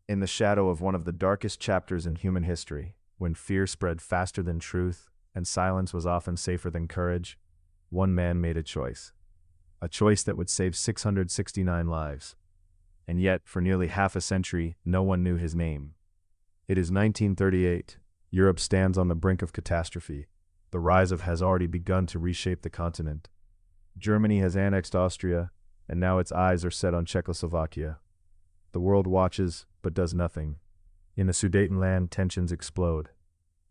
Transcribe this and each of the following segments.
In the shadow of one of the darkest chapters in human history, when fear spread faster than truth and silence was often safer than courage, one man made a choice. A choice that would save 669 lives. And yet, for nearly half a century, no one knew his name. It is 1938. Europe stands on the brink of catastrophe. The rise of has already begun to reshape the continent. Germany has annexed Austria, and now its eyes are set on Czechoslovakia. The world watches, but does nothing. In the Sudetenland, tensions explode.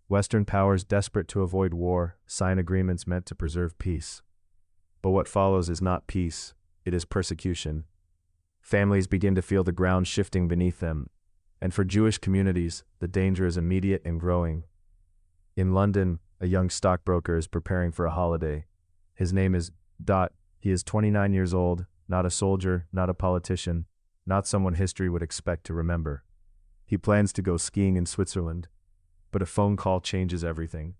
Western powers, desperate to avoid war, sign agreements meant to preserve peace. But what follows is not peace, it is persecution. Families begin to feel the ground shifting beneath them, and for Jewish communities, the danger is immediate and growing. In London, a young stockbroker is preparing for a holiday. His name is Dot. He is 29 years old, not a soldier, not a politician, not someone history would expect to remember. He plans to go skiing in Switzerland, but a phone call changes everything.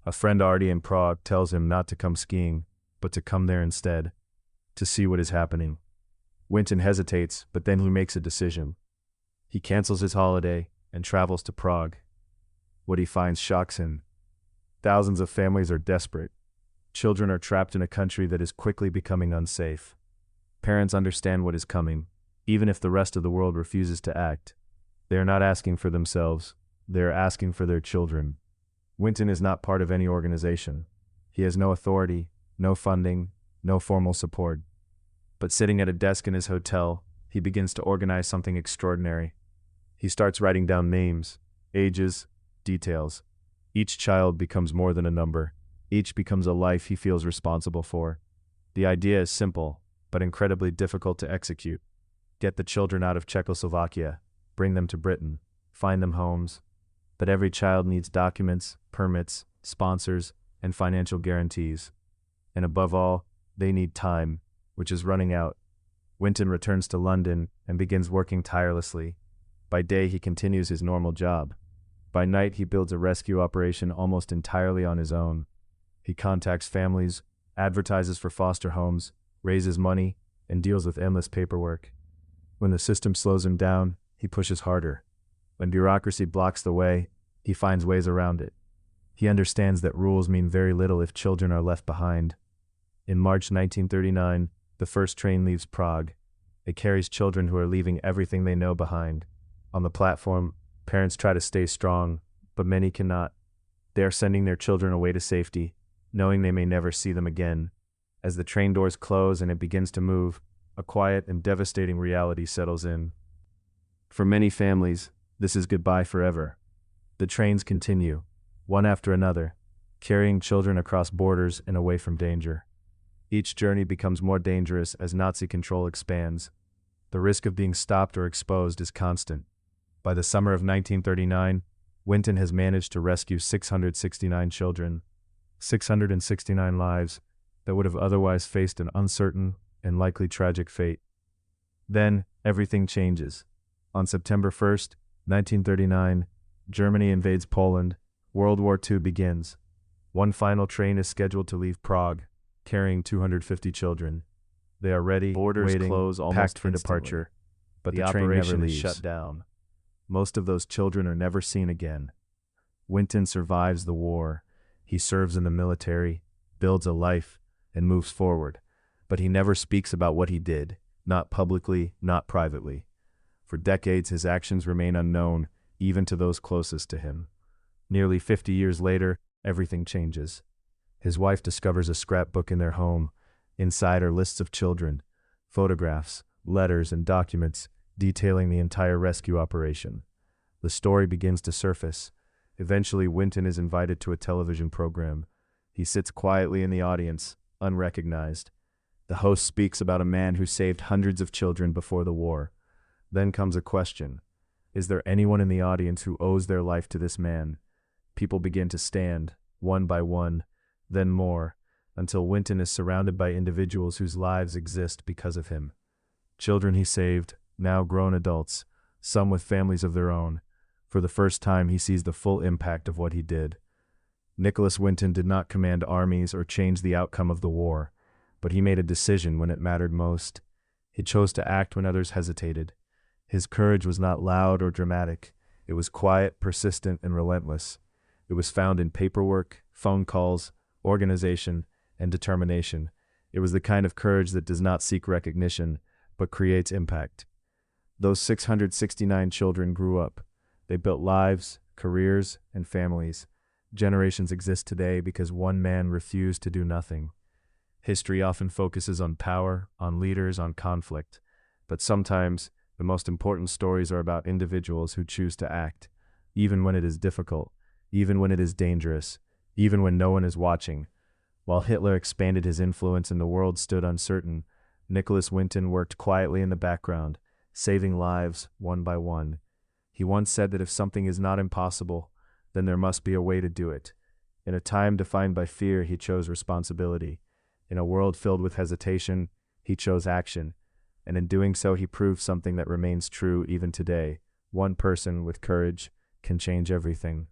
A friend already in Prague tells him not to come skiing, but to come there instead, to see what is happening. Winton hesitates, but then he makes a decision. He cancels his holiday and travels to Prague. What he finds shocks him. Thousands of families are desperate. Children are trapped in a country that is quickly becoming unsafe. Parents understand what is coming, even if the rest of the world refuses to act. They are not asking for themselves, they are asking for their children. Winton is not part of any organization. He has no authority, no funding, no formal support. But sitting at a desk in his hotel, he begins to organize something extraordinary. He starts writing down names, ages, details. Each child becomes more than a number. Each becomes a life he feels responsible for. The idea is simple, but incredibly difficult to execute. Get the children out of Czechoslovakia, bring them to Britain, find them homes. But every child needs documents, permits, sponsors, and financial guarantees. And above all, they need time, which is running out. Winton returns to London and begins working tirelessly. By day, he continues his normal job. By night, he builds a rescue operation almost entirely on his own. He contacts families, advertises for foster homes, raises money, and deals with endless paperwork. When the system slows him down, he pushes harder. When bureaucracy blocks the way, he finds ways around it. He understands that rules mean very little if children are left behind. In March 1939, the first train leaves Prague. It carries children who are leaving everything they know behind. On the platform, parents try to stay strong, but many cannot. They are sending their children away to safety, knowing they may never see them again. As the train doors close and it begins to move, a quiet and devastating reality settles in. For many families, this is goodbye forever. The trains continue, one after another, carrying children across borders and away from danger. Each journey becomes more dangerous as Nazi control expands. The risk of being stopped or exposed is constant. By the summer of 1939, Winton has managed to rescue 669 children, 669 lives that would have otherwise faced an uncertain and likely tragic fate. Then, everything changes. On September 1st, 1939, Germany invades Poland. World War II begins. One final train is scheduled to leave Prague, carrying 250 children. They are ready, Borders waiting, close almost packed for instantly. departure. But The the train operation never is leaves. shut down. Most of those children are never seen again. Winton survives the war. He serves in the military, builds a life, and moves forward. But he never speaks about what he did, not publicly, not privately. For decades, his actions remain unknown, even to those closest to him. Nearly 50 years later, everything changes. His wife discovers a scrapbook in their home. Inside are lists of children, photographs, letters, and documents detailing the entire rescue operation. The story begins to surface. Eventually, Winton is invited to a television program. He sits quietly in the audience, unrecognized. The host speaks about a man who saved hundreds of children before the war. Then comes a question. Is there anyone in the audience who owes their life to this man? People begin to stand, one by one, then more, until Winton is surrounded by individuals whose lives exist because of him. Children he saved, now grown adults, some with families of their own. For the first time, he sees the full impact of what he did. Nicholas Winton did not command armies or change the outcome of the war, but he made a decision when it mattered most. He chose to act when others hesitated. His courage was not loud or dramatic. It was quiet, persistent, and relentless. It was found in paperwork, phone calls, organization, and determination. It was the kind of courage that does not seek recognition, but creates impact. Those 669 children grew up. They built lives, careers, and families. Generations exist today because one man refused to do nothing. History often focuses on power, on leaders, on conflict. But sometimes, the most important stories are about individuals who choose to act, even when it is difficult, even when it is dangerous, even when no one is watching. While Hitler expanded his influence and the world stood uncertain, Nicholas Winton worked quietly in the background, saving lives one by one. He once said that if something is not impossible, then there must be a way to do it. In a time defined by fear, he chose responsibility. In a world filled with hesitation, he chose action. And in doing so, he proved something that remains true even today. One person with courage can change everything.